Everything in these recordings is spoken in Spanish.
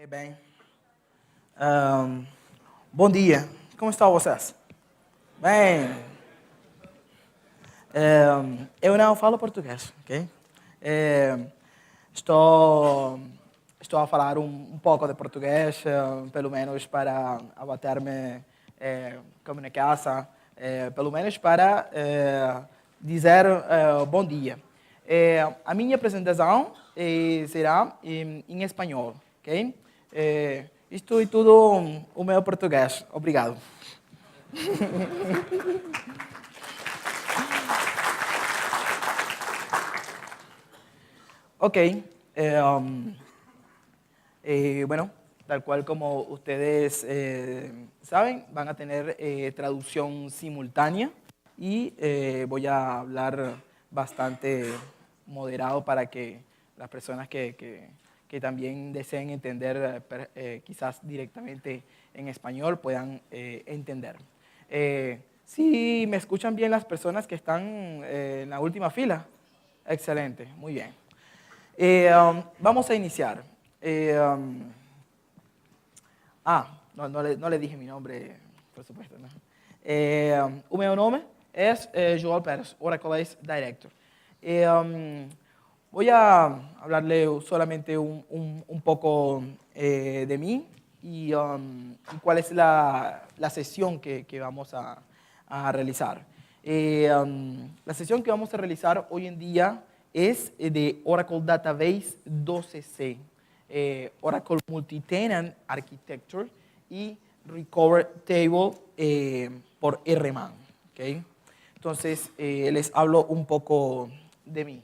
Bem, Ahn, bom dia. Como estão vocês? Bem, eu não falo português, ok? Eh, estou, estou a falar um pouco de português, pelo menos para abater-me comunicar-se, pelo menos para dizer bom dia. A minha apresentação será em espanhol, ok? Isto é tudo o meu português. Obrigado. Ok. Bueno, tal cual como ustedes saben, van a tener traducción simultánea y voy a hablar bastante moderado para que las personas que también deseen entender quizás directamente en español puedan entender. ¿Sí me escuchan bien las personas que están en la última fila? Excelente, muy bien. Vamos a iniciar. No le dije mi nombre, por supuesto. ¿No? O meu nome es Joel Pérez, Oracle Ace Director. Voy a hablarle solamente un poco de mí y cuál es la sesión que vamos a realizar. La sesión que vamos a realizar hoy en día es de Oracle Database 12c, Oracle Multitenant Architecture y Recover Table por RMAN. ¿Okay? Entonces, les hablo un poco de mí.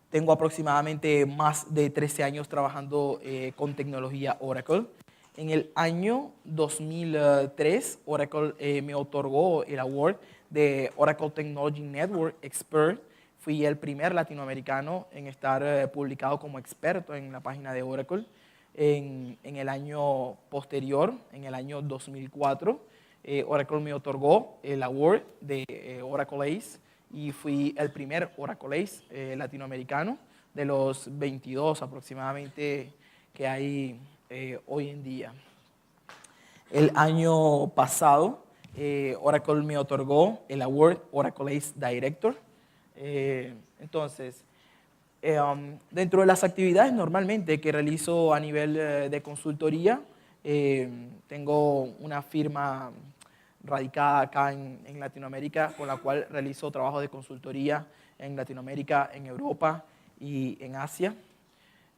Tengo aproximadamente más de 13 años trabajando con tecnología Oracle. En el año 2003, Oracle me otorgó el award de Oracle Technology Network Expert. Fui el primer latinoamericano en estar publicado como experto en la página de Oracle. En el año posterior, en el año 2004, Oracle me otorgó el award de Oracle Ace y fui el primer Oracle Ace latinoamericano de los 22 aproximadamente que hay hoy en día. El año pasado, Oracle me otorgó el award Oracle Ace Director. Entonces, dentro de las actividades normalmente que realizo a nivel de consultoría, tengo una firma radicada acá en Latinoamérica, con la cual realizo trabajo de consultoría en Latinoamérica, en Europa y en Asia.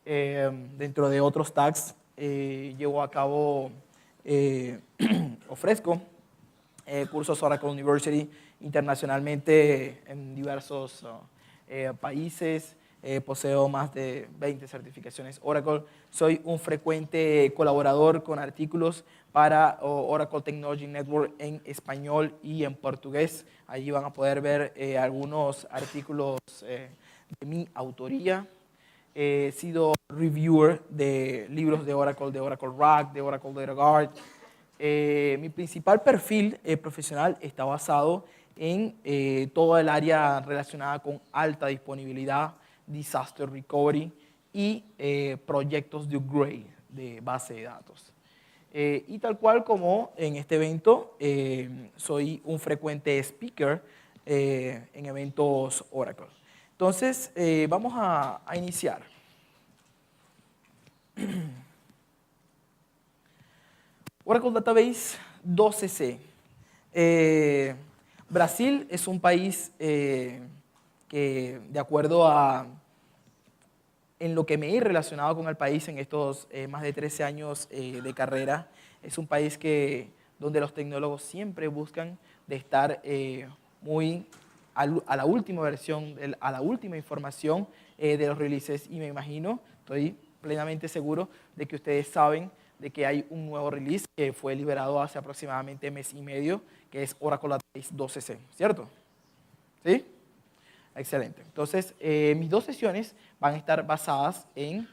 Dentro de otros tags, llevo a cabo, ofrezco cursos Oracle University internacionalmente en diversos países. Poseo más de 20 certificaciones Oracle. Soy un frecuente colaborador con artículos para Oracle Technology Network en español y en portugués. Allí van a poder ver algunos artículos de mi autoría. He sido reviewer de libros de Oracle RAC, de Oracle DataGuard. Mi principal perfil profesional está basado en toda el área relacionada con alta disponibilidad, disaster recovery y proyectos de upgrade de base de datos. Y tal cual como en este evento, soy un frecuente speaker en eventos Oracle. Entonces, vamos a iniciar. Oracle Database 12c. Brasil es un país que, de acuerdo a en lo que me he relacionado con el país en estos más de 13 años de carrera, es un país donde los tecnólogos siempre buscan de estar muy a la última versión, a la última información de los releases, y me imagino, estoy plenamente seguro de que ustedes saben de que hay un nuevo release que fue liberado hace aproximadamente mes y medio, que es Oracle Database 12c, ¿cierto? ¿Sí? Excelente. Entonces, mis dos sesiones van a estar basadas en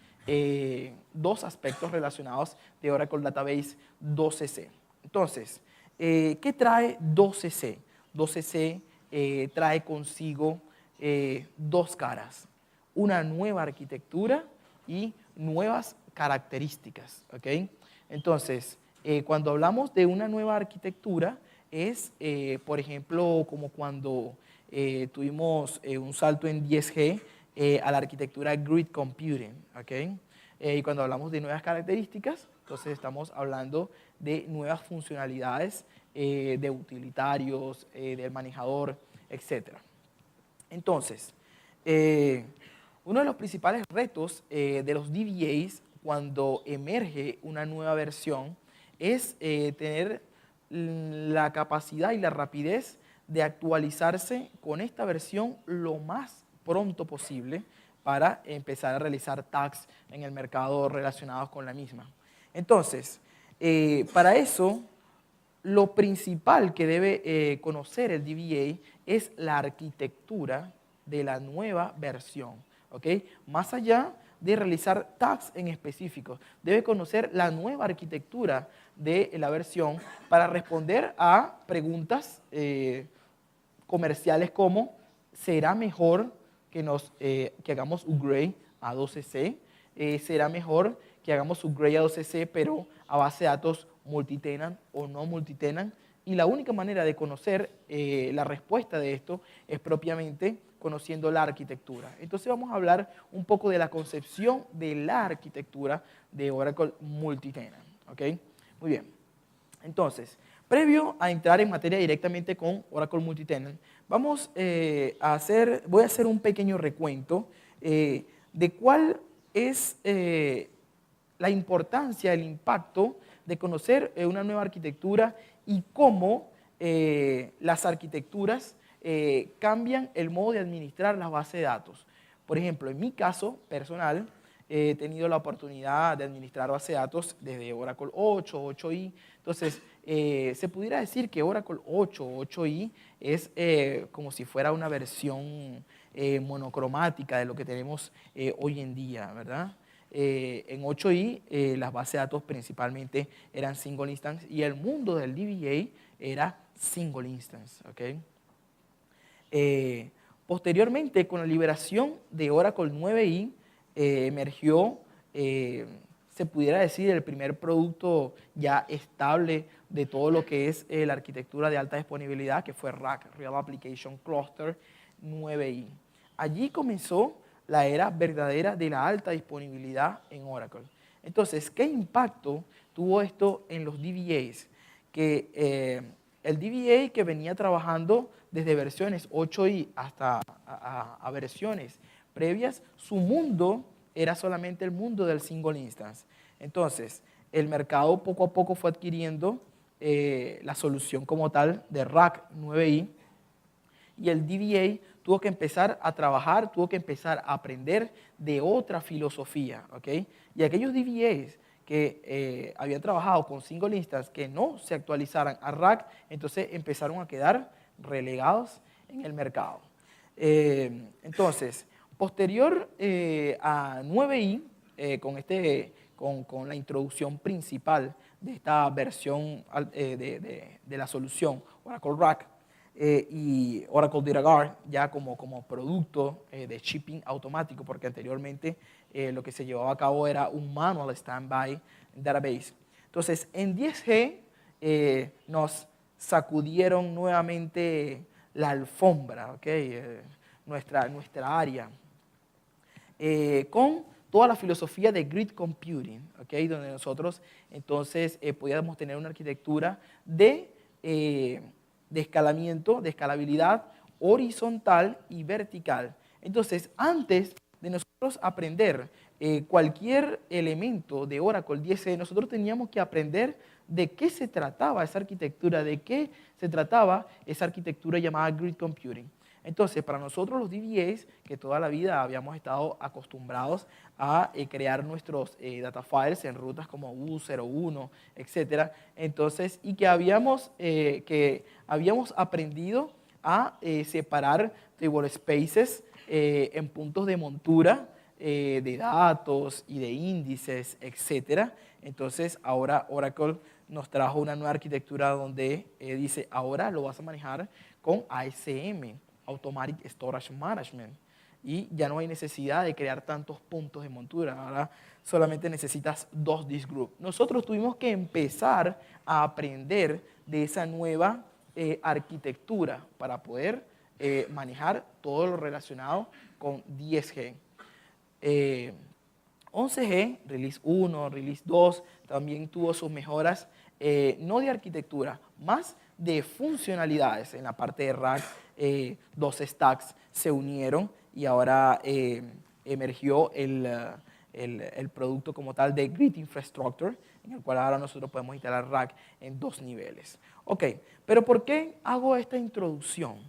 dos aspectos relacionados de Oracle Database 12c. Entonces, ¿qué trae 12c? 12c trae consigo dos caras, una nueva arquitectura y nuevas características, ¿ok? Entonces, cuando hablamos de una nueva arquitectura, es, por ejemplo, como cuando tuvimos un salto en 10G a la arquitectura Grid Computing, ¿ok? Y cuando hablamos de nuevas características, entonces estamos hablando de nuevas funcionalidades de utilitarios, del manejador, etc. Entonces, uno de los principales retos de los DBAs cuando emerge una nueva versión es tener la capacidad y la rapidez de actualizarse con esta versión lo más pronto posible para empezar a realizar tags en el mercado relacionados con la misma. Entonces, para eso, lo principal que debe conocer el DBA es la arquitectura de la nueva versión, ¿ok? Más allá de realizar tags en específico, debe conocer la nueva arquitectura de la versión para responder a preguntas comerciales como ¿será mejor que hagamos upgrade a 12C? ¿Será mejor que hagamos upgrade a 12C pero a base de datos multitenant o no multitenant? Y la única manera de conocer la respuesta de esto es propiamente conociendo la arquitectura. Entonces vamos a hablar un poco de la concepción de la arquitectura de Oracle Multitenant, ¿ok? Muy bien. Entonces, previo a entrar en materia directamente con Oracle Multitenant, voy a hacer un pequeño recuento de cuál es la importancia, el impacto de conocer una nueva arquitectura y cómo las arquitecturas cambian el modo de administrar las bases de datos. Por ejemplo, en mi caso personal, he tenido la oportunidad de administrar bases de datos desde Oracle 8, 8i. Entonces, se pudiera decir que Oracle 8, 8i es como si fuera una versión monocromática de lo que tenemos hoy en día, ¿verdad? En 8i las bases de datos principalmente eran single instance y el mundo del DBA era single instance, ¿ok? Posteriormente, con la liberación de Oracle 9i, emergió, se pudiera decir, el primer producto ya estable de todo lo que es la arquitectura de alta disponibilidad, que fue RAC, Real Application Cluster 9i. Allí comenzó la era verdadera de la alta disponibilidad en Oracle. Entonces, ¿qué impacto tuvo esto en los DBAs? Que el DBA que venía trabajando desde versiones 8i hasta a versiones previas, su mundo era solamente el mundo del single instance. Entonces, el mercado poco a poco fue adquiriendo la solución como tal de RAC 9i y el DBA tuvo que empezar a trabajar, tuvo que empezar a aprender de otra filosofía, ¿ok? Y aquellos DBAs que habían trabajado con single instance que no se actualizaran a RAC, entonces empezaron a quedar relegados en el mercado. Entonces, posterior a 9i, con la introducción principal de esta versión de la solución Oracle RAC, y Oracle Data Guard ya como producto de shipping automático, porque anteriormente lo que se llevaba a cabo era un manual standby database. Entonces, en 10G nos sacudieron nuevamente la alfombra, ¿okay? Nuestra área, con toda la filosofía de grid computing, ¿okay? Donde nosotros entonces podíamos tener una arquitectura de escalamiento, de escalabilidad horizontal y vertical. Entonces, antes de nosotros aprender cualquier elemento de Oracle 10, nosotros teníamos que aprender de qué se trataba esa arquitectura, de qué se trataba esa arquitectura llamada Grid Computing. Entonces, para nosotros los DBAs, que toda la vida habíamos estado acostumbrados a crear nuestros data files en rutas como U01, etc. Entonces, y que habíamos aprendido a separar table spaces en puntos de montura de datos y de índices, etc. Entonces, ahora Oracle nos trajo una nueva arquitectura donde dice, ahora lo vas a manejar con ASM, Automatic Storage Management. y ya no hay necesidad de crear tantos puntos de montura. Ahora solamente necesitas 2 disk group. Nosotros tuvimos que empezar a aprender de esa nueva arquitectura para poder manejar todo lo relacionado con 10G. 11G, Release 1, Release 2, también tuvo sus mejoras, no de arquitectura, más de funcionalidades. En la parte de rack, 2 stacks se unieron y ahora emergió el producto como tal de Grid Infrastructure, en el cual ahora nosotros podemos instalar rack en 2 niveles. Ok, pero ¿por qué hago esta introducción?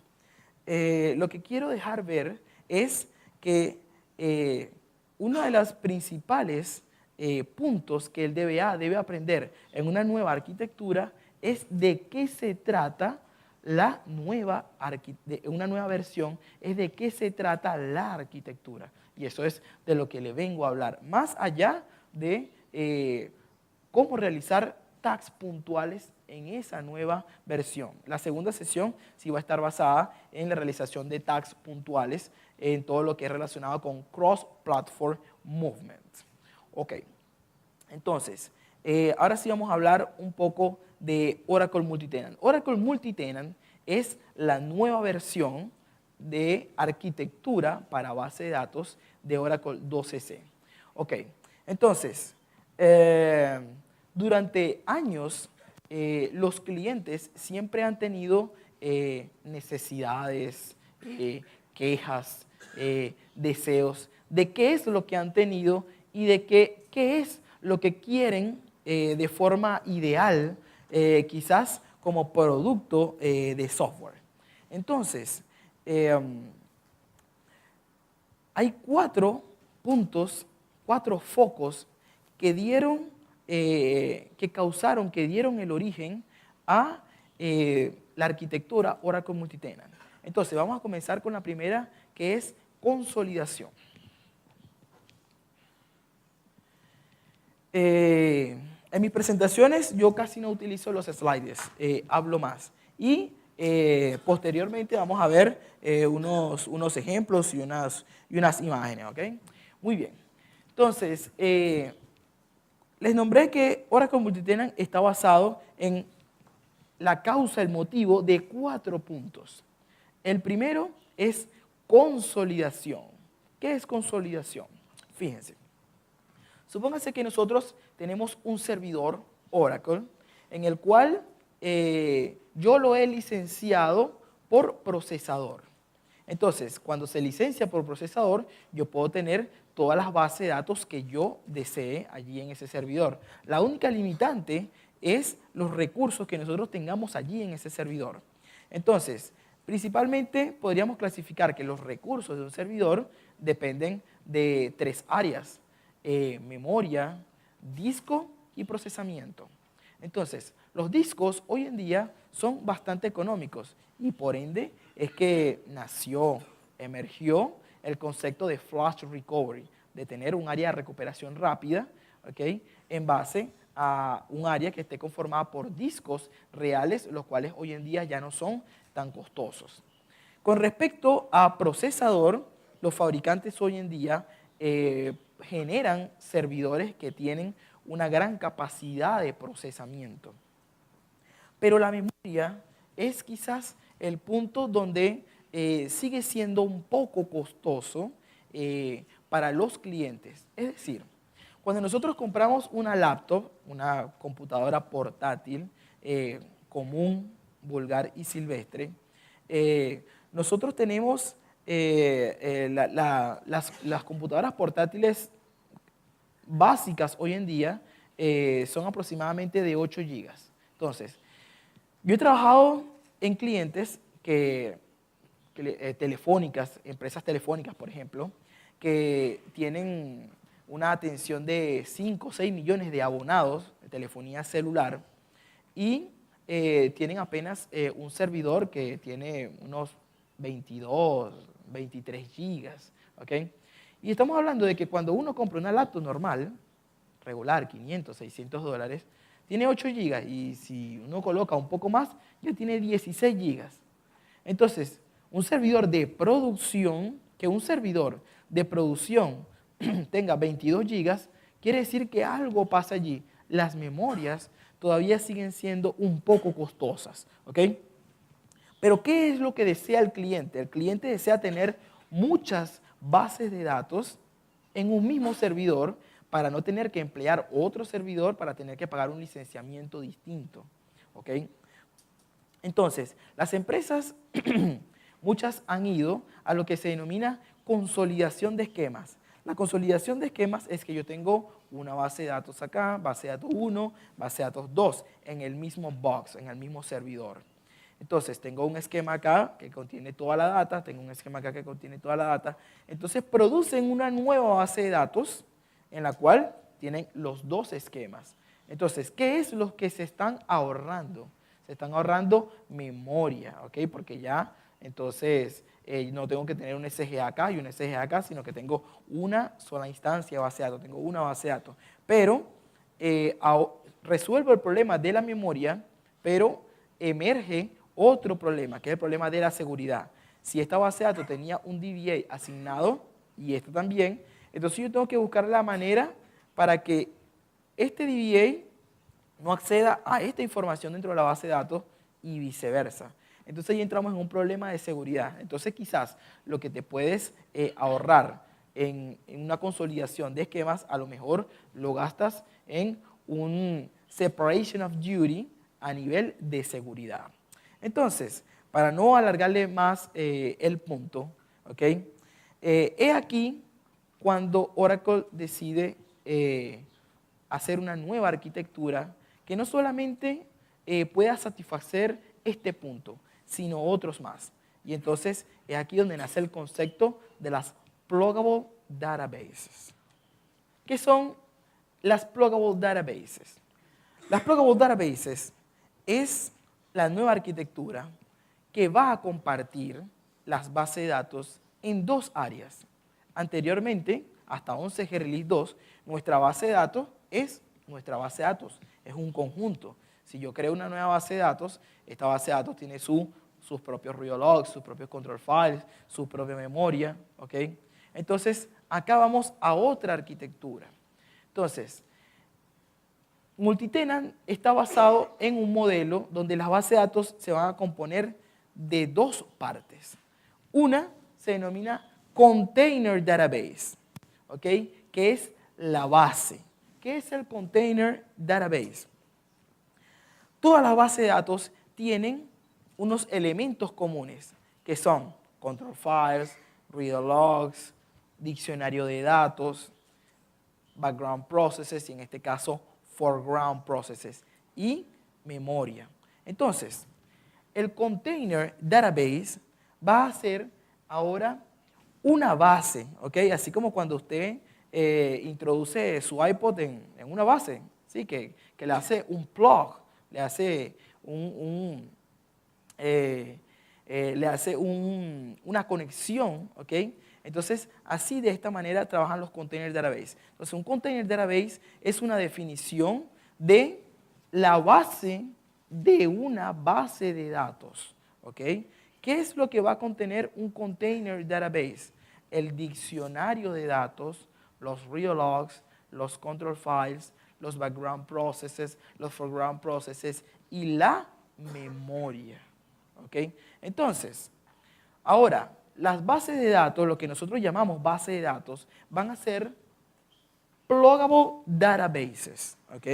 Lo que quiero dejar ver es que uno de los principales puntos que el DBA debe aprender en una nueva arquitectura es de qué se trata una nueva versión, es de qué se trata la arquitectura. Y eso es de lo que le vengo a hablar, más allá de cómo realizar tags puntuales en esa nueva versión. La segunda sesión sí va a estar basada en la realización de tags puntuales en todo lo que es relacionado con Cross-Platform Movement. Ok, entonces, ahora sí vamos a hablar un poco de Oracle Multitenant. Oracle Multitenant es la nueva versión de arquitectura para base de datos de Oracle 12c. Ok, entonces, durante años, los clientes siempre han tenido necesidades, quejas, deseos de qué es lo que han tenido y de qué es lo que quieren de forma ideal, quizás como producto de software. Entonces, hay 4 puntos, 4 focos que dieron, que dieron el origen a la arquitectura Oracle Multitenant. Entonces, vamos a comenzar con la primera, que es consolidación. En mis presentaciones yo casi no utilizo los slides, hablo más. Y posteriormente vamos a ver unos ejemplos y unas imágenes, ¿ok? Muy bien. Entonces, les nombré que Oracle Multitenant está basado en la causa, el motivo de 4 puntos. El primero es consolidación. ¿Qué es consolidación? Fíjense. Supóngase que nosotros tenemos un servidor Oracle en el cual yo lo he licenciado por procesador. Entonces, cuando se licencia por procesador, yo puedo tener todas las bases de datos que yo desee allí en ese servidor. La única limitante es los recursos que nosotros tengamos allí en ese servidor. Entonces, principalmente podríamos clasificar que los recursos de un servidor dependen de 3 áreas: memoria, disco y procesamiento. Entonces, los discos hoy en día son bastante económicos y por ende es que emergió el concepto de flash recovery, de tener un área de recuperación rápida, ¿okay?, en base a un área que esté conformada por discos reales, los cuales hoy en día ya no son tan costosos. Con respecto a procesador, los fabricantes hoy en día generan servidores que tienen una gran capacidad de procesamiento. Pero la memoria es quizás el punto donde sigue siendo un poco costoso para los clientes. Es decir, cuando nosotros compramos una laptop, una computadora portátil común, vulgar y silvestre, nosotros tenemos las computadoras portátiles básicas hoy en día son aproximadamente de 8 GB. Entonces, yo he trabajado en clientes telefónicas, empresas telefónicas, por ejemplo, que tienen una atención de 5 o 6 millones de abonados de telefonía celular y tienen apenas un servidor que tiene unos 22, 23 gigas, ¿ok? Y estamos hablando de que cuando uno compra una laptop normal, regular, 500, 600 dólares, tiene 8 gigas y si uno coloca un poco más, ya tiene 16 gigas. Entonces, un servidor de producción que un servidor de producción tenga 22 gigas, quiere decir que algo pasa allí. Las memorias todavía siguen siendo un poco costosas, ¿ok? Pero ¿qué es lo que desea el cliente? El cliente desea tener muchas bases de datos en un mismo servidor para no tener que emplear otro servidor para tener que pagar un licenciamiento distinto, ¿ok? Entonces, las empresas, muchas han ido a lo que se denomina consolidación de esquemas. La consolidación de esquemas es que yo tengo una base de datos acá, base de datos 1, base de datos 2, en el mismo box, en el mismo servidor. Entonces, tengo un esquema acá que contiene toda la data, tengo un esquema acá que contiene toda la data. Entonces, producen una nueva base de datos en la cual tienen los dos esquemas. Entonces, ¿qué es lo que se están ahorrando? Se están ahorrando memoria, ¿ok? Porque ya, entonces, no tengo que tener un SGA acá y un SGA acá, sino que tengo una sola instancia de base de datos, tengo una base de datos. Pero resuelvo el problema de la memoria, pero emerge otro problema, que es el problema de la seguridad. Si esta base de datos tenía un DBA asignado, y esta también, entonces yo tengo que buscar la manera para que este DBA no acceda a esta información dentro de la base de datos y viceversa. Entonces ahí entramos en un problema de seguridad. Entonces quizás lo que te puedes ahorrar en una consolidación de esquemas, a lo mejor lo gastas en un separation of duty a nivel de seguridad. Entonces, para no alargarle más el punto, ¿ok? He aquí cuando Oracle decide hacer una nueva arquitectura que no solamente pueda satisfacer este punto, sino otros más. Y entonces es aquí donde nace el concepto de las pluggable databases. ¿Qué son las pluggable databases? Las pluggable databases es la nueva arquitectura que va a compartir las bases de datos en dos áreas. Anteriormente, hasta 11G Release 2, nuestra base de datos es nuestra base de datos, es un conjunto. Si yo creo una nueva base de datos, esta base de datos tiene sus propios real logs, sus propios control files, su propia memoria, ¿ok? Entonces, acá vamos a otra arquitectura. Entonces, Multitenant está basado en un modelo donde las bases de datos se van a componer de dos partes. Una se denomina Container Database, ¿ok? Que es la base. ¿Qué es el Container Database? Todas las bases de datos tienen unos elementos comunes, que son control files, reader logs, diccionario de datos, background processes y en este caso foreground processes y memoria. Entonces, el Container Database va a ser ahora una base, ¿ok? Así como cuando usted introduce su iPod en una base, ¿sí? Que le hace un plug, le hace una conexión, ¿ok? Entonces, así de esta manera trabajan los Container Database. Entonces, un Container Database es una definición de la base de una base de datos, ¿ok? ¿Qué es lo que va a contener un Container Database? El diccionario de datos, los real logs, los control files, los background processes, los foreground processes y la memoria, ¿ok? Entonces, ahora, las bases de datos, lo que nosotros llamamos bases de datos, van a ser pluggable databases, ¿ok?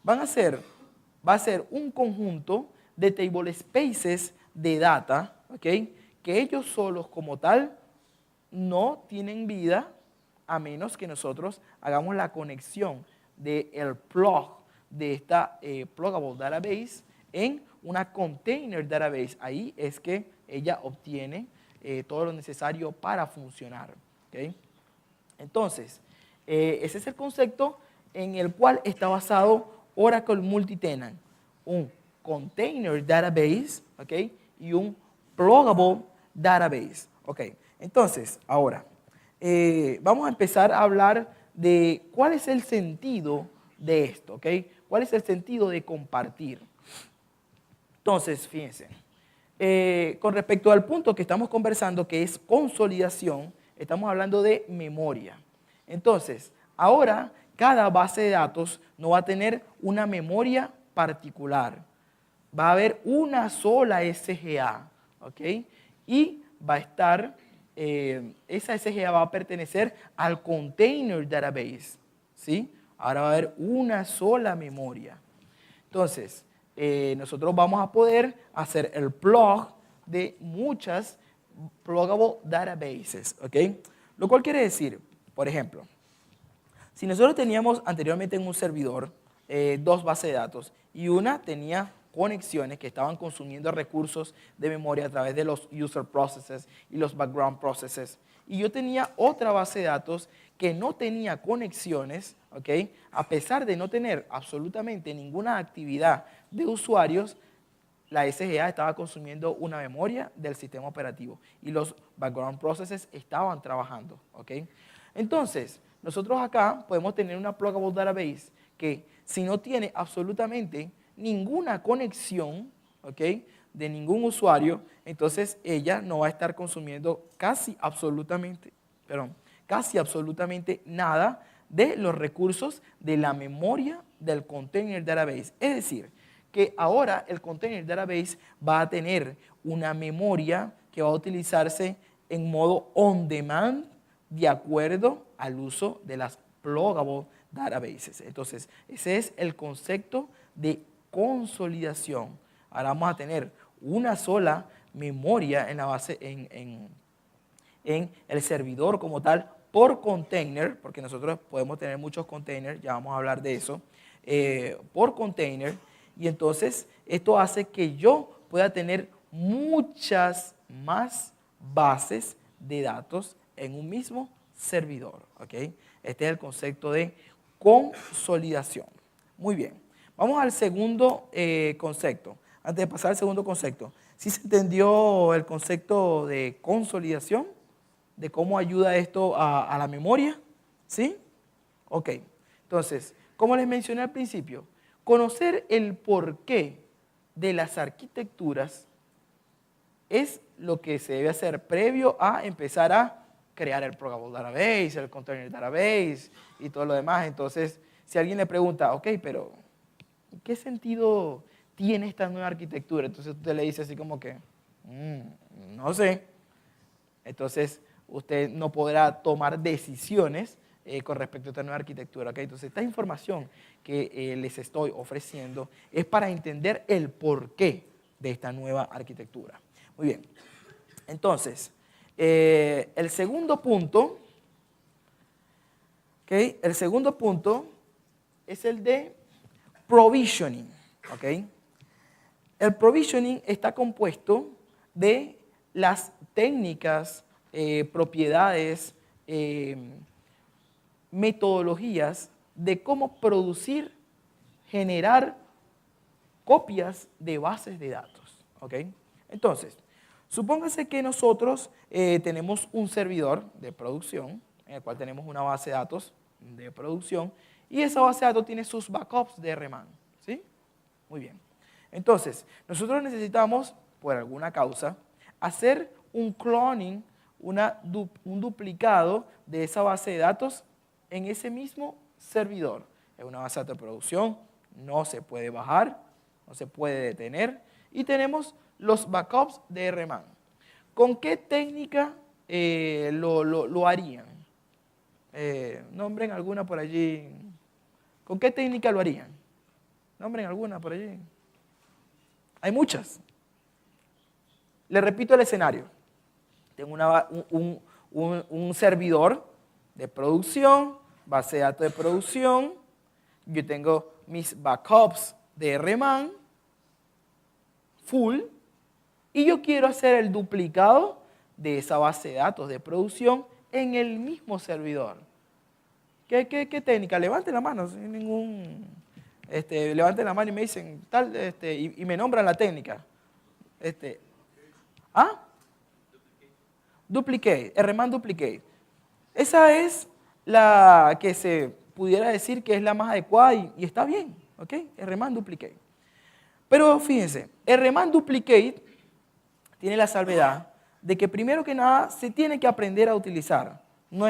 Va a ser un conjunto de table spaces de data, ¿ok? Que ellos solos como tal no tienen vida a menos que nosotros hagamos la conexión del plug de esta pluggable database en una container database. Ahí es que ella obtiene todo lo necesario para funcionar, ¿okay? Entonces, ese es el concepto en el cual está basado Oracle Multitenant, un container database, ¿okay? Y un pluggable database, ¿okay? Entonces, ahora, vamos a empezar a hablar de cuál es el sentido de esto, ¿ok? ¿Cuál es el sentido de compartir? Entonces, fíjense, con respecto al punto que estamos conversando, que es consolidación, estamos hablando de memoria. Entonces, ahora cada base de datos no va a tener una memoria particular. Va a haber una sola SGA, ¿ok? Y va a estar, esa SGA va a pertenecer al container database, ¿sí? Ahora va a haber una sola memoria. Entonces, nosotros vamos a poder hacer el plug de muchas pluggable databases, ¿ok? Lo cual quiere decir, por ejemplo, si nosotros teníamos anteriormente en un servidor dos bases de datos y una tenía conexiones que estaban consumiendo recursos de memoria a través de los user processes y los background processes, y yo tenía otra base de datos que no tenía conexiones, ¿ok? A pesar de no tener absolutamente ninguna actividad de usuarios, la SGA estaba consumiendo una memoria del sistema operativo y los background processes estaban trabajando, ¿ok? Entonces, nosotros acá podemos tener una pluggable database que si no tiene absolutamente ninguna conexión, ¿ok?, de ningún usuario, entonces ella no va a estar consumiendo casi absolutamente nada de los recursos de la memoria del container database. Es decir, que ahora el container database va a tener una memoria que va a utilizarse en modo on demand de acuerdo al uso de las pluggable databases. Entonces, ese es el concepto de consolidación. Ahora vamos a tener una sola memoria en la base, en el servidor como tal, por container, porque nosotros podemos tener muchos containers, ya vamos a hablar de eso, por container, y entonces esto hace que yo pueda tener muchas más bases de datos en un mismo servidor, ¿ok? Este es el concepto de consolidación. Muy bien, vamos al segundo concepto. Antes de pasar al segundo concepto, ¿sí se entendió el concepto de consolidación? ¿De cómo ayuda esto a la memoria? ¿Sí? Ok, entonces, como les mencioné al principio, conocer el porqué de las arquitecturas es lo que se debe hacer previo a empezar a crear el Pluggable Database, el Container Database y todo lo demás. Entonces, si alguien le pregunta, ok, pero ¿qué sentido tiene esta nueva arquitectura? Entonces usted le dice así como que, no sé. Entonces, usted no podrá tomar decisiones con respecto a esta nueva arquitectura, ¿ok? Entonces, esta información que les estoy ofreciendo es para entender el porqué de esta nueva arquitectura. Muy bien. Entonces, el segundo punto, ¿ok? El segundo punto es el de provisioning, ¿ok? El provisioning está compuesto de las técnicas, propiedades, metodologías de cómo producir, generar copias de bases de datos, ¿ok? Entonces, supóngase que nosotros tenemos un servidor de producción en el cual tenemos una base de datos de producción y esa base de datos tiene sus backups de RMAN, ¿sí? Muy bien. Entonces, nosotros necesitamos, por alguna causa, hacer un cloning, un duplicado de esa base de datos en ese mismo servidor. Es una base de datos de producción, no se puede bajar, no se puede detener y tenemos los backups de RMAN. ¿Con qué técnica lo harían? Nombren alguna por allí. ¿Con qué técnica lo harían? Nombren alguna por allí. Hay muchas. Les repito el escenario. Tengo un servidor de producción, base de datos de producción. Yo tengo mis backups de RMAN full y yo quiero hacer el duplicado de esa base de datos de producción en el mismo servidor. ¿Qué técnica? Levanten la mano sin ningún... levanten la mano y me dicen tal, y me nombran la técnica. Duplicate, RMAN duplicate. Esa es la que se pudiera decir que es la más adecuada y está bien, ¿ok? RMAN duplicate. Pero fíjense, RMAN duplicate tiene la salvedad de que primero que nada se tiene que aprender a utilizar. No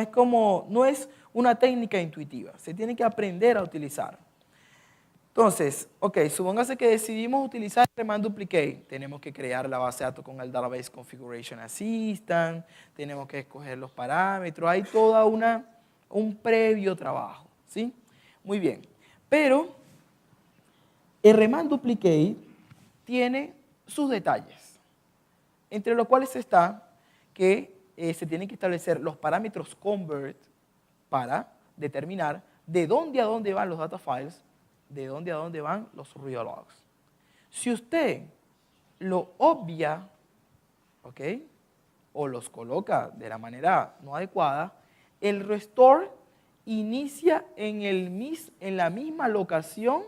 es una técnica intuitiva, se tiene que aprender a utilizar. Entonces, supóngase que decidimos utilizar Remand Duplicate. Tenemos que crear la base de datos con el Database Configuration Assistant, tenemos que escoger los parámetros, hay todo un previo trabajo, ¿sí? Muy bien, pero el Remand Duplicate tiene sus detalles, entre los cuales está que se tienen que establecer los parámetros convert para determinar de dónde a dónde van los data files, de dónde a dónde van los real logs. Si usted lo obvia, ¿ok?, o los coloca de la manera no adecuada, el restore inicia en la misma locación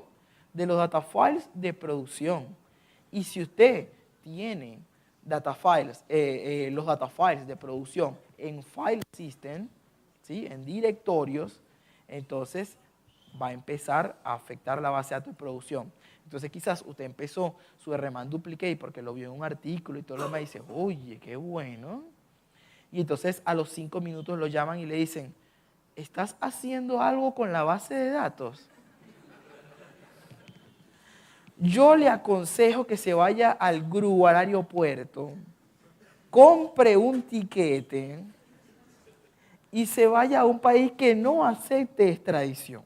de los data files de producción. Y si usted tiene los data files de producción en file system, ¿sí?, en directorios, entonces va a empezar a afectar la base de datos de producción. Entonces quizás usted empezó su Remand Duplicate porque lo vio en un artículo y todo lo demás y dice, oye, qué bueno. Y entonces a los 5 minutos lo llaman y le dicen, ¿estás haciendo algo con la base de datos? Yo le aconsejo que se vaya al GRU, al aeropuerto, compre un tiquete y se vaya a un país que no acepte extradición.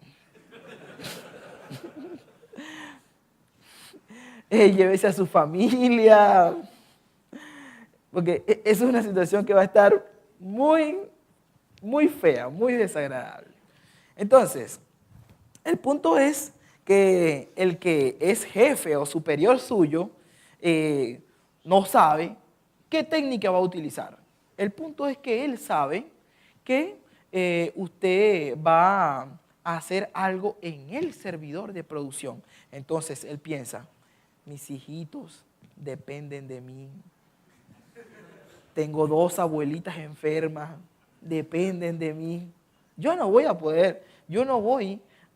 Llévese a su familia, porque esa es una situación que va a estar muy, muy fea, muy desagradable. Entonces, el punto es que el que es jefe o superior suyo no sabe qué técnica va a utilizar. El punto es que él sabe que usted va a hacer algo en el servidor de producción. Entonces, él piensa, mis hijitos dependen de mí. Tengo 2 abuelitas enfermas, dependen de mí. Yo no voy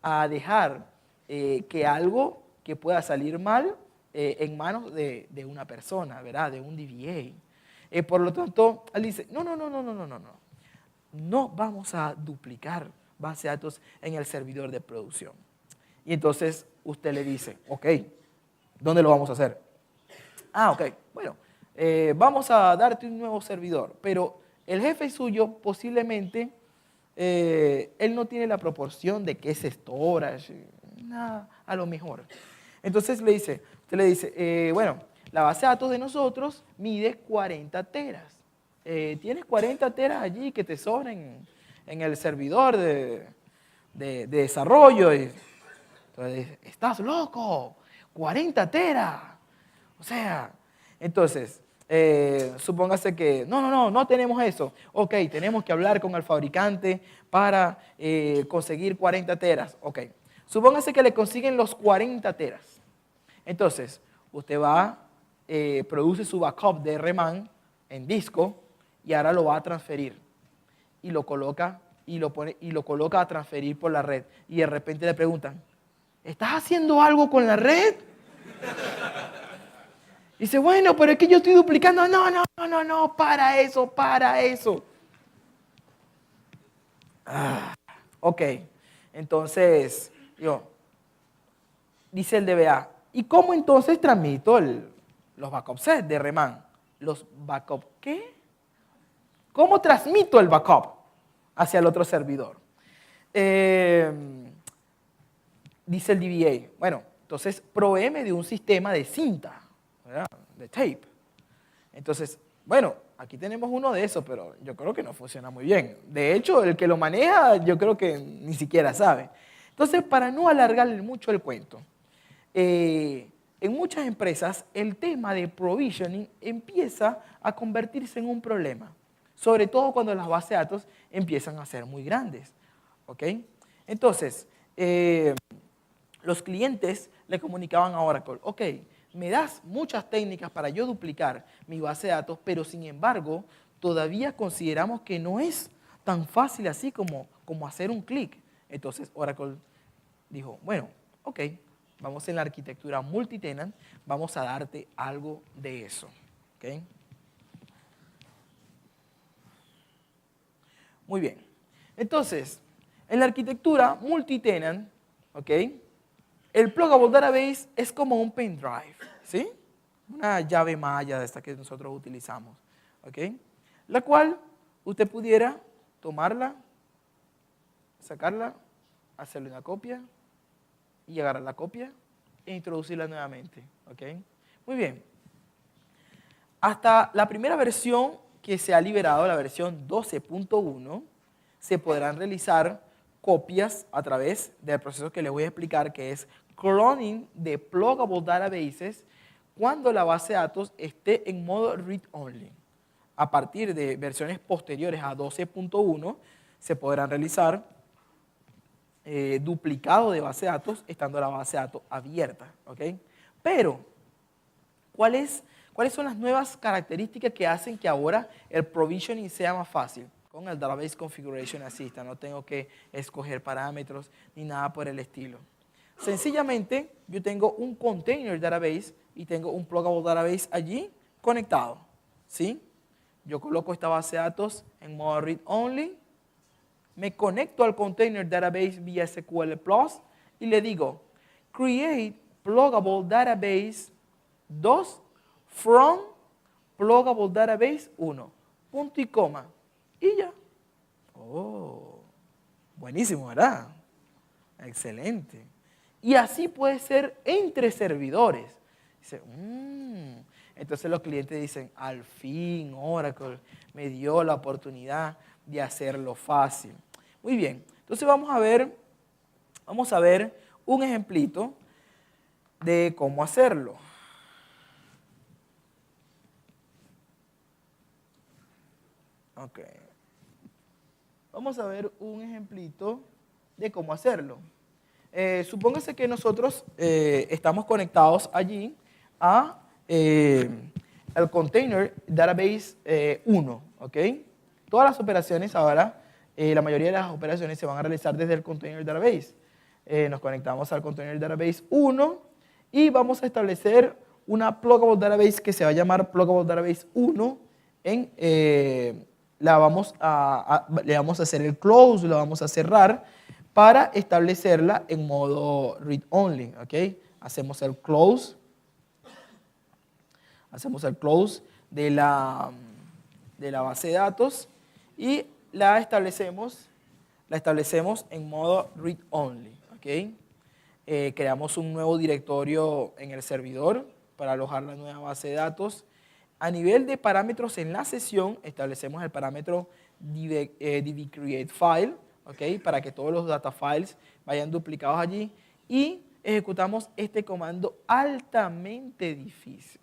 a dejar que algo que pueda salir mal en manos de una persona, ¿verdad? De un DBA. Por lo tanto, él dice, no. No vamos a duplicar base de datos en el servidor de producción. Y entonces usted le dice, ok, ¿dónde lo vamos a hacer? Ok, bueno, vamos a darte un nuevo servidor, pero el jefe suyo posiblemente, él no tiene la proporción de qué es storage, nada, a lo mejor. Entonces usted le dice, bueno, la base de datos de nosotros mide 40 teras. ¿Tienes 40 teras allí que te sobren en el servidor de desarrollo? Entonces, ¿estás loco? 40 teras. O sea, entonces, supóngase que, no tenemos eso. Ok, tenemos que hablar con el fabricante para conseguir 40 teras. Ok, supóngase que le consiguen los 40 teras. Entonces, usted va, produce su backup de Remand en disco y ahora lo va a transferir. Y lo coloca a transferir por la red. Y de repente le preguntan, ¿estás haciendo algo con la red? Dice, bueno, pero es que yo estoy duplicando. No, para eso. Ok, entonces, dice el DBA, ¿y cómo entonces transmito los backup sets de Remand? ¿Los backup qué? ¿Cómo transmito el backup hacia el otro servidor? Dice el DBA, bueno, entonces provéeme de un sistema de cinta, ¿verdad?, de tape. Entonces, bueno, aquí tenemos uno de esos, pero yo creo que no funciona muy bien. De hecho, el que lo maneja, yo creo que ni siquiera sabe. Entonces, para no alargarle mucho el cuento, en muchas empresas el tema de provisioning empieza a convertirse en un problema, sobre todo cuando las bases de datos empiezan a ser muy grandes. ¿Ok? Entonces, los clientes le comunicaban a Oracle, ok, me das muchas técnicas para yo duplicar mi base de datos, pero sin embargo, todavía consideramos que no es tan fácil así como hacer un clic. Entonces Oracle dijo, bueno, ok, vamos en la arquitectura multitenant, vamos a darte algo de eso. ¿Okay? Muy bien. Entonces, en la arquitectura multitenant, ¿ok? El pluggable database es como un pendrive, ¿sí? Una llave malla de esta que nosotros utilizamos, ¿ok? La cual usted pudiera tomarla, sacarla, hacerle una copia y agarrar la copia e introducirla nuevamente, ¿ok? Muy bien. Hasta la primera versión que se ha liberado, la versión 12.1, se podrán realizar copias a través del proceso que les voy a explicar, que es cloning de pluggable databases cuando la base de datos esté en modo read-only. A partir de versiones posteriores a 12.1 se podrán realizar duplicado de base de datos estando la base de datos abierta, ¿ok? Pero, ¿cuáles son las nuevas características que hacen que ahora el provisioning sea más fácil? Con el Database Configuration Assistant, no tengo que escoger parámetros ni nada por el estilo. Sencillamente, yo tengo un container database y tengo un pluggable database allí conectado, ¿sí? Yo coloco esta base de datos en modo read only, me conecto al container database vía SQL Plus y le digo, create pluggable database 2 from pluggable database 1, punto y coma, y ya. Oh, buenísimo, ¿verdad? Excelente. Y así puede ser entre servidores. Dice, Entonces los clientes dicen, al fin Oracle me dio la oportunidad de hacerlo fácil. Muy bien, entonces vamos a ver un ejemplito de cómo hacerlo. Ok. Vamos a ver un ejemplito de cómo hacerlo. Supóngase que nosotros estamos conectados allí a el container database 1, ¿ok? Todas las operaciones ahora, la mayoría de las operaciones se van a realizar desde el container database. Nos conectamos al container database 1 y vamos a establecer una pluggable database que se va a llamar pluggable database 1 le vamos a hacer el close, la vamos a cerrar para establecerla en modo read only, ¿ok? Hacemos el close de la base de datos y la establecemos en modo read only, ¿ok? Creamos un nuevo directorio en el servidor para alojar la nueva base de datos. A nivel de parámetros en la sesión, establecemos el parámetro dbCreateFile, ¿ok? Para que todos los data files vayan duplicados allí. Y ejecutamos este comando altamente difícil.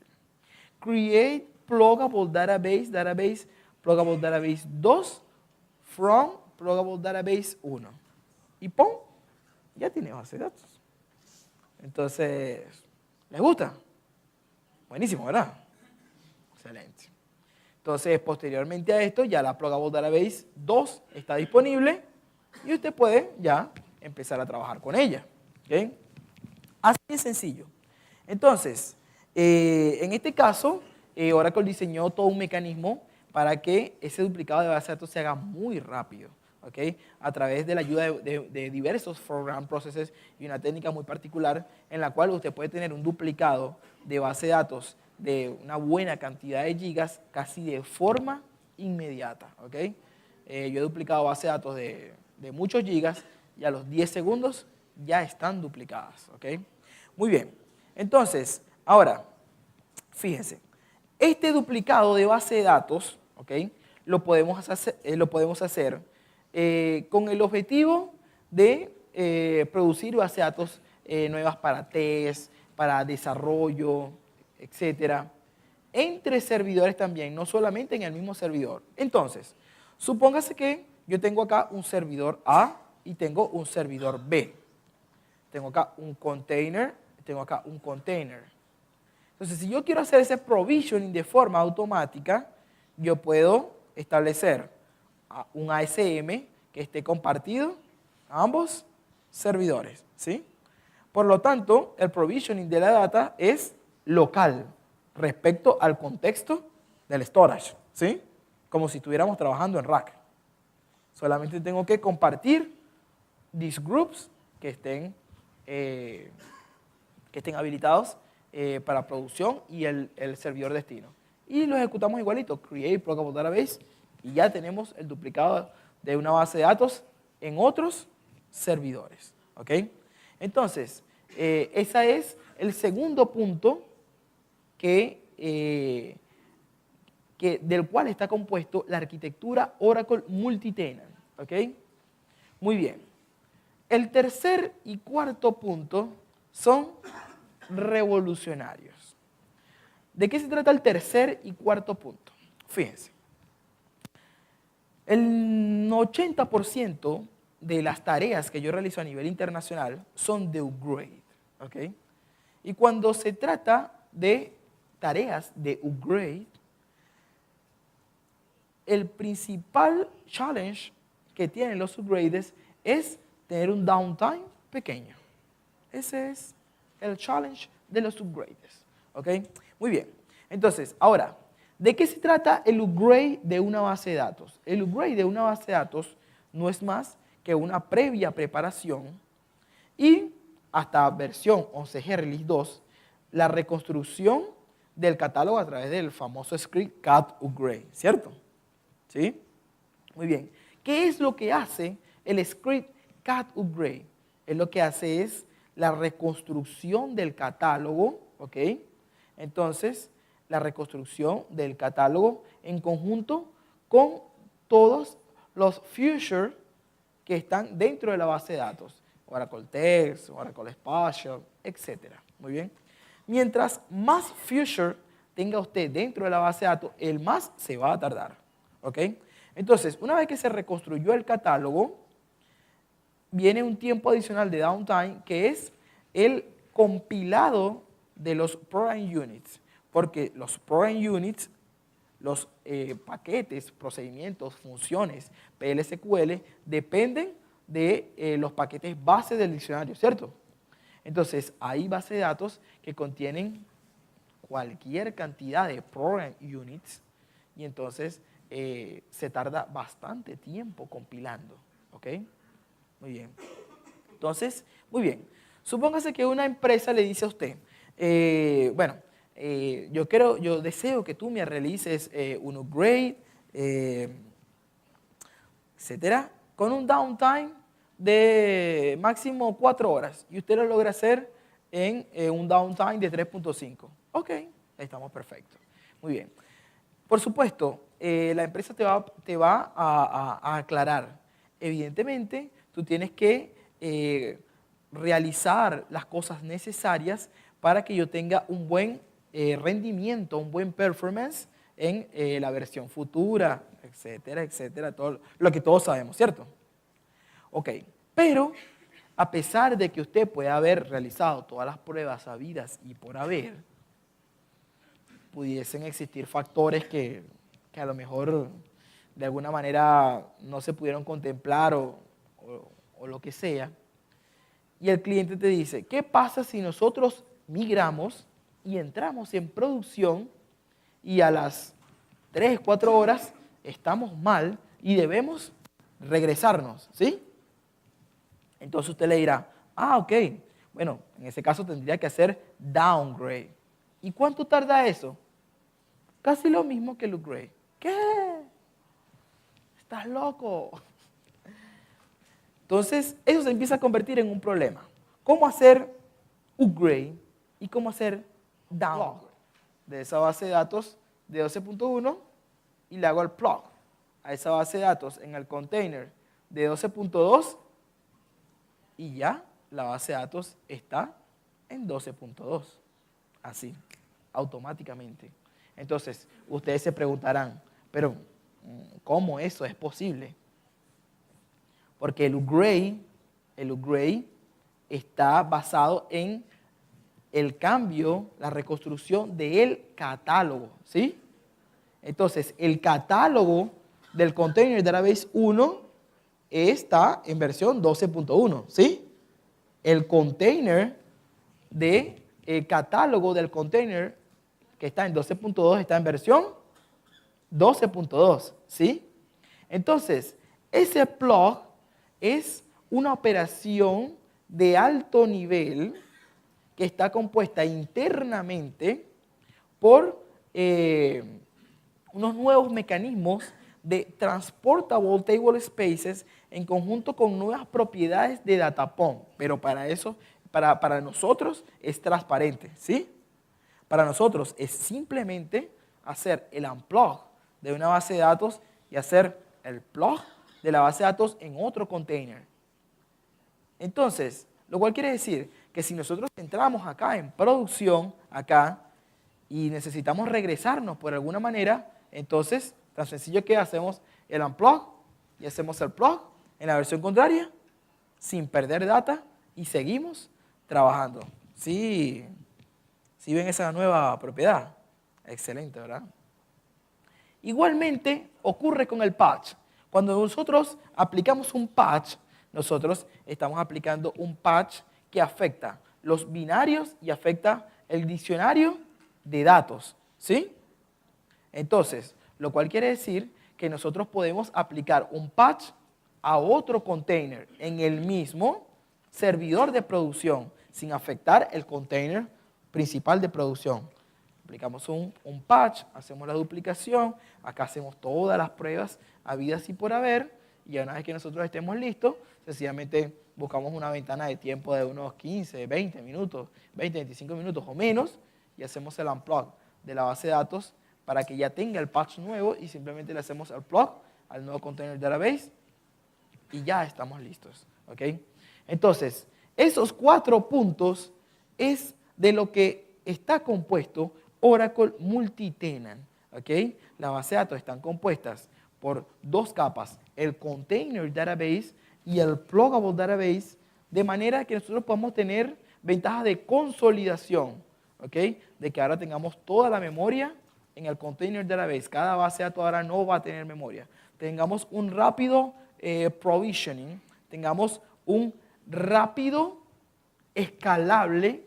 Create pluggable database pluggable database 2 from pluggable database 1. Y ¡pum! Ya tiene base de datos. Entonces, ¿les gusta? Buenísimo, ¿verdad? Excelente. Entonces, posteriormente a esto, ya la pluggable database 2 está disponible y usted puede ya empezar a trabajar con ella. ¿Okay? Así de sencillo. Entonces, en este caso, Oracle diseñó todo un mecanismo para que ese duplicado de base de datos se haga muy rápido. ¿Okay? A través de la ayuda de diversos foreground processes y una técnica muy particular en la cual usted puede tener un duplicado de base de datos de una buena cantidad de gigas casi de forma inmediata. ¿Okay? Yo he duplicado base de datos de muchos gigas y a los 10 segundos ya están duplicadas. ¿Okay? Muy bien. Entonces, ahora, fíjense, este duplicado de base de datos, ¿okay? lo podemos hacer con el objetivo de producir base de datos nuevas para test, para desarrollo, etcétera, entre servidores también, no solamente en el mismo servidor. Entonces, supóngase que yo tengo acá un servidor A y tengo un servidor B. Tengo acá un container, tengo acá un container. Entonces, si yo quiero hacer ese provisioning de forma automática, yo puedo establecer un ASM que esté compartido a ambos servidores, ¿sí? Por lo tanto, el provisioning de la data es local respecto al contexto del storage, ¿sí? Como si estuviéramos trabajando en rack. Solamente tengo que compartir these groups que estén habilitados para producción y el servidor destino. Y lo ejecutamos igualito, create programmable database, y ya tenemos el duplicado de una base de datos en otros servidores. ¿Ok? Entonces, ese es el segundo punto del cual está compuesto la arquitectura Oracle Multitenant. ¿Ok? Muy bien. El tercer y cuarto punto son revolucionarios. ¿De qué se trata el tercer y cuarto punto? Fíjense. El 80% de las tareas que yo realizo a nivel internacional son de upgrade. ¿Ok? Y cuando se trata de tareas de upgrade, el principal challenge que tienen los upgrades es tener un downtime pequeño. Ese es el challenge de los upgrades. ¿Ok? Muy bien. Entonces, ahora, ¿de qué se trata el upgrade de una base de datos? El upgrade de una base de datos no es más que una previa preparación y hasta versión 11G Release 2, la reconstrucción del catálogo a través del famoso script cat upgrade, ¿cierto? ¿Sí? Muy bien. ¿Qué es lo que hace el script cat upgrade? Lo que hace es la reconstrucción del catálogo, ¿ok? Entonces, la reconstrucción del catálogo en conjunto con todos los features que están dentro de la base de datos. Oracle Text, Oracle Spatial, etc. Muy bien. Mientras más feature tenga usted dentro de la base de datos, el más se va a tardar. ¿Ok? Entonces, una vez que se reconstruyó el catálogo, viene un tiempo adicional de downtime que es el compilado de los program units, porque los program units, los paquetes, procedimientos, funciones, PL/SQL, dependen de los paquetes base del diccionario, ¿cierto? Entonces, hay bases de datos que contienen cualquier cantidad de program units y entonces se tarda bastante tiempo compilando, ¿ok? Muy bien. Entonces, muy bien. Supóngase que una empresa le dice a usted, yo deseo que tú me realices un upgrade, etcétera, con un downtime de máximo 4 horas y usted lo logra hacer en un downtime de 3.5. Ok, estamos perfectos. Muy bien. Por supuesto, la empresa te va a aclarar. Evidentemente, tú tienes que realizar las cosas necesarias para que yo tenga un buen rendimiento, un buen performance en la versión futura, etcétera, etcétera, todo lo que todos sabemos, ¿cierto? Ok, pero a pesar de que usted puede haber realizado todas las pruebas habidas y por haber, pudiesen existir factores que a lo mejor de alguna manera no se pudieron contemplar o lo que sea. Y el cliente te dice, ¿qué pasa si nosotros migramos y entramos en producción y a las 3, 4 horas estamos mal y debemos regresarnos? ¿Sí? Entonces usted le dirá, ok, bueno, en ese caso tendría que hacer downgrade. ¿Y cuánto tarda eso? Casi lo mismo que el upgrade. ¿Qué? ¿Estás loco? Entonces, eso se empieza a convertir en un problema. ¿Cómo hacer upgrade y cómo hacer downgrade? De esa base de datos de 12.1 y le hago el plug a esa base de datos en el container de 12.2 y ya la base de datos está en 12.2. Así, automáticamente. Entonces, ustedes se preguntarán, pero ¿cómo eso es posible? Porque el upgrade está basado en el cambio, la reconstrucción del catálogo, ¿sí? Entonces, el catálogo del Container Database 1 está en versión 12.1, ¿sí? El container el catálogo del container que está en 12.2 está en versión 12.2, ¿sí? Entonces, Ese plug es una operación de alto nivel que está compuesta internamente por unos nuevos mecanismos de transportable table spaces en conjunto con nuevas propiedades de Datapom. Pero para eso, para nosotros es transparente, ¿sí? Para nosotros es simplemente hacer el unplug de una base de datos y hacer el plug de la base de datos en otro container. Entonces, lo cual quiere decir que si nosotros entramos acá en producción, acá, y necesitamos regresarnos por alguna manera, entonces, tan sencillo que hacemos el unplug y hacemos el plug en la versión contraria, sin perder data, y seguimos trabajando. Sí, ¿sí ven esa nueva propiedad? Excelente, ¿verdad? Igualmente ocurre con el patch. Cuando nosotros aplicamos un patch, nosotros estamos aplicando un patch que afecta los binarios y afecta el diccionario de datos, ¿sí? Entonces, lo cual quiere decir que nosotros podemos aplicar un patch a otro container en el mismo servidor de producción sin afectar el container principal de producción. Aplicamos un patch, hacemos la duplicación, acá hacemos todas las pruebas habidas y por haber, y una vez que nosotros estemos listos, sencillamente buscamos una ventana de tiempo de unos 15, 20 minutos, 20, 25 minutos o menos, y hacemos el unplug de la base de datos para que ya tenga el patch nuevo y simplemente le hacemos el plug al nuevo container database y ya estamos listos. ¿Ok? Entonces, esos 4 puntos es de lo que está compuesto Oracle Multitenant. ¿Ok? Las bases de datos están compuestas por 2 capas, el Container Database y el Pluggable Database, de manera que nosotros podamos tener ventajas de consolidación, ¿ok? De que ahora tengamos toda la memoria en el Container Database. Cada base de datos ahora no va a tener memoria. Tengamos un rápido provisioning, tengamos un rápido, escalable,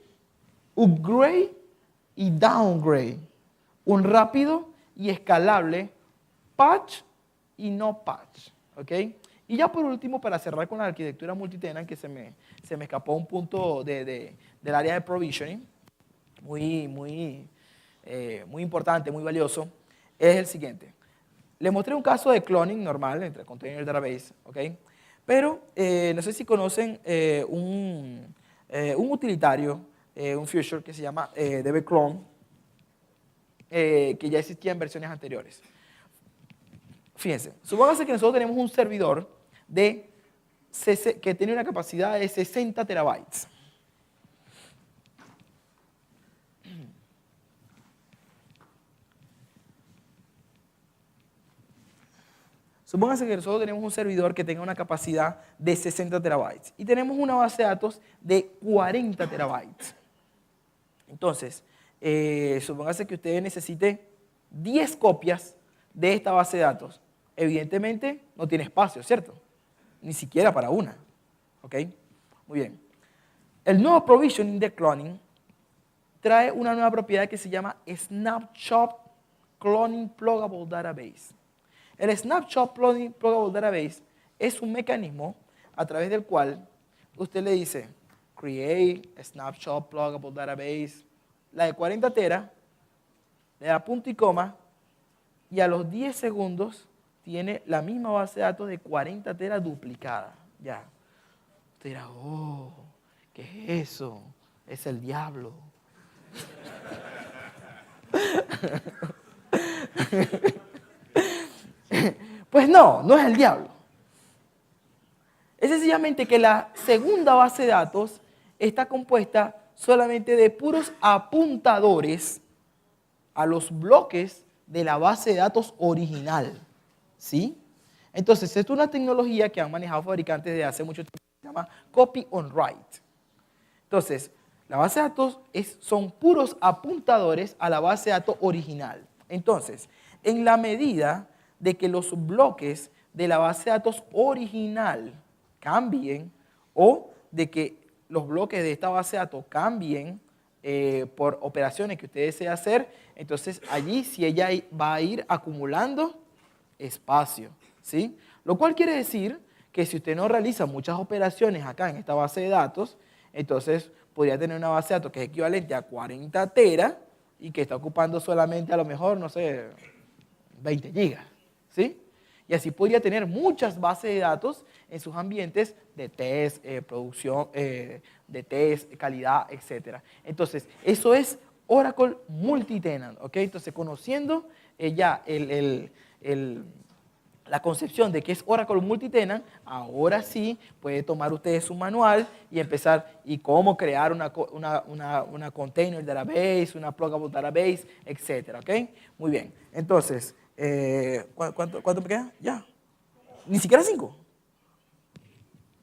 upgrade y downgrade. Un rápido y escalable patch y no patch, ¿ok? Y ya por último, para cerrar con la arquitectura multitenant, que se me escapó un punto del área de provisioning, muy importante, muy valioso, es el siguiente. Les mostré un caso de cloning normal entre Container Database, ¿ok? Pero no sé si conocen un utilitario, un feature que se llama dbclone, que ya existía en versiones anteriores. Fíjense, supóngase que nosotros tenemos un servidor que tiene una capacidad de 60 terabytes. Supóngase que nosotros tenemos un servidor que tenga una capacidad de 60 terabytes y tenemos una base de datos de 40 terabytes. Entonces, supóngase que usted necesite 10 copias de esta base de datos. Evidentemente no tiene espacio, ¿cierto? Ni siquiera para una. ¿Ok? Muy bien. El nuevo provisioning de cloning trae una nueva propiedad que se llama Snapshot Cloning Pluggable Database. El Snapshot Cloning Pluggable Database es un mecanismo a través del cual usted le dice Create Snapshot Pluggable Database, la de 40 teras, le da punto y coma, y a los 10 segundos tiene la misma base de datos de 40 teras duplicada. Ya. Usted dirá, oh, ¿qué es eso? Es el diablo. Pues no, no es el diablo. Es sencillamente que la segunda base de datos está compuesta solamente de puros apuntadores a los bloques de la base de datos original. ¿Sí? Entonces, esto es una tecnología que han manejado fabricantes desde hace mucho tiempo, se llama Copy on Write. Entonces, la base de datos son puros apuntadores a la base de datos original. Entonces, en la medida de que los bloques de la base de datos original cambien o de que los bloques de esta base de datos cambien por operaciones que usted desea hacer, entonces allí sí ella va a ir acumulando espacio, ¿sí? Lo cual quiere decir que si usted no realiza muchas operaciones acá en esta base de datos, entonces podría tener una base de datos que es equivalente a 40 teras y que está ocupando solamente a lo mejor, no sé, 20 gigas, ¿sí? Y así podría tener muchas bases de datos en sus ambientes de test, producción, de test, calidad, etc. Entonces, eso es Oracle Multitenant, ¿ok? Entonces, conociendo ya la concepción de qué es Oracle Multitenant, ahora sí puede tomar ustedes su manual y empezar y cómo crear una container database, una pluggable database, etc. ¿Ok? Muy bien. Entonces, ¿cuánto me queda? Ya. Ni siquiera 5.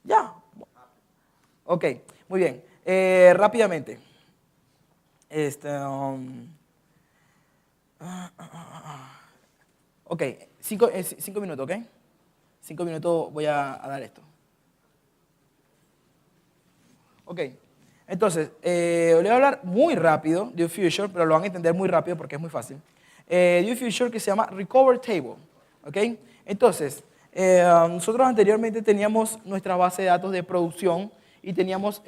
Ya. Ok, muy bien. Rápidamente. Ok, 5 minutos, ¿ok? 5 minutos voy a dar esto. Ok, entonces, le voy a hablar muy rápido de un feature, pero lo van a entender muy rápido porque es muy fácil. De un feature que se llama Recover Table, ¿ok? Entonces, nosotros anteriormente teníamos nuestra base de datos de producción y teníamos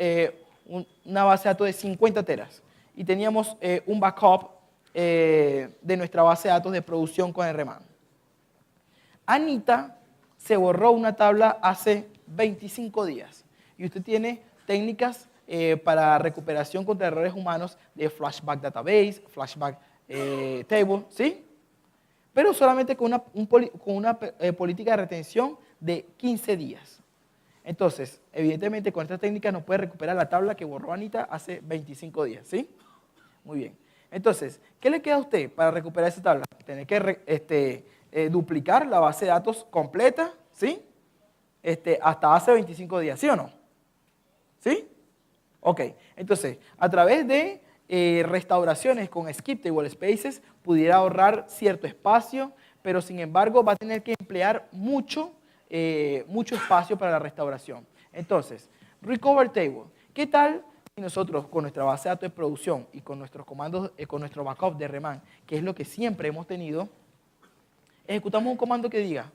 una base de datos de 50 teras. Y teníamos un backup de nuestra base de datos de producción con el RMAN. Anita se borró una tabla hace 25 días y usted tiene técnicas para recuperación contra errores humanos de flashback database, flashback table, ¿sí? Pero solamente con una política de retención de 15 días. Entonces, evidentemente con esta técnica no puede recuperar la tabla que borró Anita hace 25 días, ¿sí? Muy bien. Entonces, ¿qué le queda a usted para recuperar esa tabla? Tiene que duplicar la base de datos completa, ¿sí? Hasta hace 25 días, ¿sí o no? ¿Sí? Ok. Entonces, a través de restauraciones con Skip Table Spaces, pudiera ahorrar cierto espacio, pero sin embargo va a tener que emplear mucho espacio para la restauración. Entonces, Recover Table. ¿Qué tal si nosotros con nuestra base de datos de producción y con nuestros comandos, con nuestro backup de RMAN, que es lo que siempre hemos tenido, ejecutamos un comando que diga,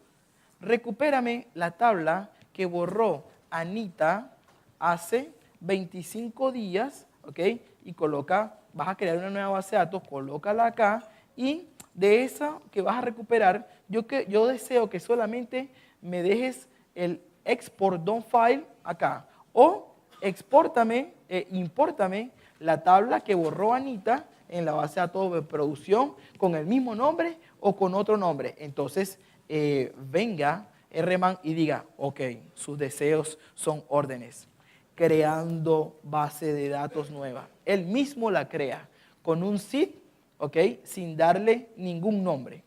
recupérame la tabla que borró Anita hace 25 días, ¿ok? Y vas a crear una nueva base de datos, colócala acá y de esa que vas a recuperar, yo deseo que solamente me dejes el export done file acá o impórtame la tabla que borró Anita en la base de datos de producción con el mismo nombre o con otro nombre. Entonces, venga RMAN y diga, ok, sus deseos son órdenes. Creando base de datos nueva. Él mismo la crea con un seed, ok, sin darle ningún nombre.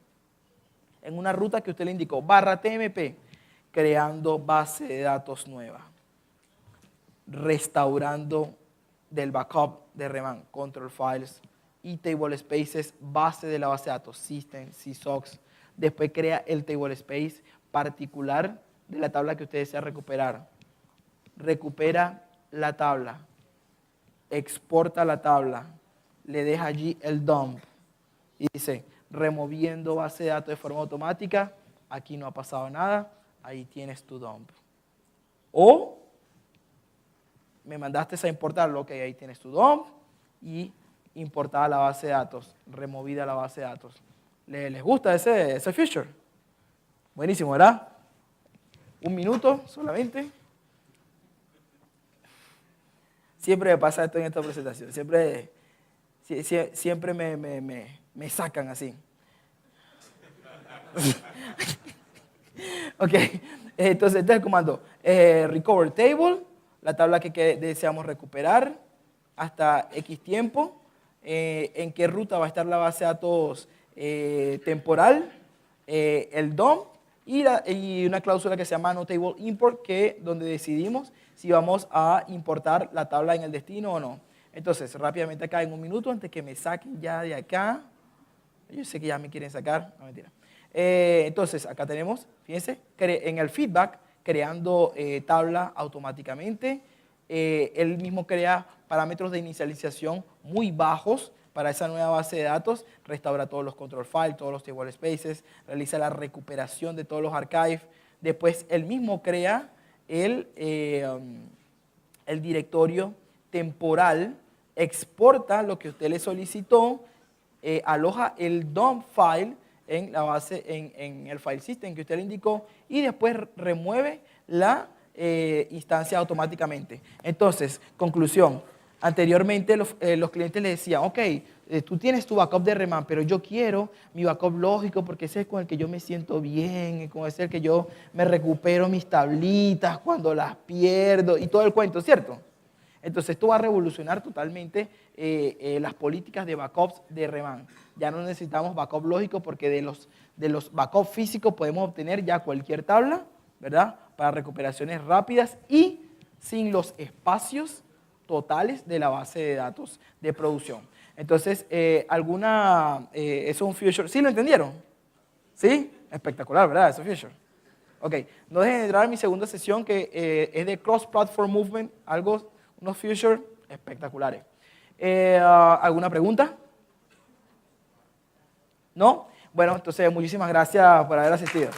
En una ruta que usted le indicó, /tmp, creando base de datos nueva. Restaurando del backup de RMAN, control files y table spaces, base de la base de datos, system, CSOX. Después crea el table space particular de la tabla que usted desea recuperar. Recupera la tabla, exporta la tabla, le deja allí el dump y dice, removiendo base de datos de forma automática, aquí no ha pasado nada, ahí tienes tu dump. O me mandaste a importarlo, ok, ahí tienes tu dump y importada la base de datos, removida la base de datos. ¿Les gusta ese feature? Buenísimo, ¿verdad? 1 minuto solamente. Siempre me pasa esto en esta presentación, siempre me sacan así. Ok, entonces este es el comando. Recover table, la tabla que deseamos recuperar hasta X tiempo. En qué ruta va a estar la base de datos temporal, el DOM y una cláusula que se llama notable import, donde decidimos si vamos a importar la tabla en el destino o no. Entonces, rápidamente acá en 1 minuto, antes que me saquen ya de acá. Yo sé que ya me quieren sacar, no mentira. Entonces, acá tenemos, fíjense, en el feedback, creando tabla automáticamente. Él mismo crea parámetros de inicialización muy bajos para esa nueva base de datos, restaura todos los control files, todos los table spaces, realiza la recuperación de todos los archives, Después él mismo crea el directorio temporal, exporta lo que usted le solicitó, aloja el dump file en la base, en el file system que usted le indicó y después remueve la instancia automáticamente. Entonces, conclusión. Anteriormente los clientes le decían, ok, tú tienes tu backup de Reman, pero yo quiero mi backup lógico porque ese es con el que yo me siento bien, con ese es el que yo me recupero mis tablitas cuando las pierdo y todo el cuento, ¿cierto? Entonces esto va a revolucionar totalmente las políticas de backups de Reman. Ya no necesitamos backup lógico porque de los backups físicos podemos obtener ya cualquier tabla, ¿verdad? Para recuperaciones rápidas y sin los espacios totales de la base de datos de producción. Entonces, eso es un future. ¿Sí lo entendieron? ¿Sí? Espectacular, ¿verdad? Eso es future. Ok, no dejen de entrar a mi segunda sesión que es de Cross Platform Movement, unos future espectaculares. ¿Alguna pregunta? ¿No? Bueno, entonces muchísimas gracias por haber asistido.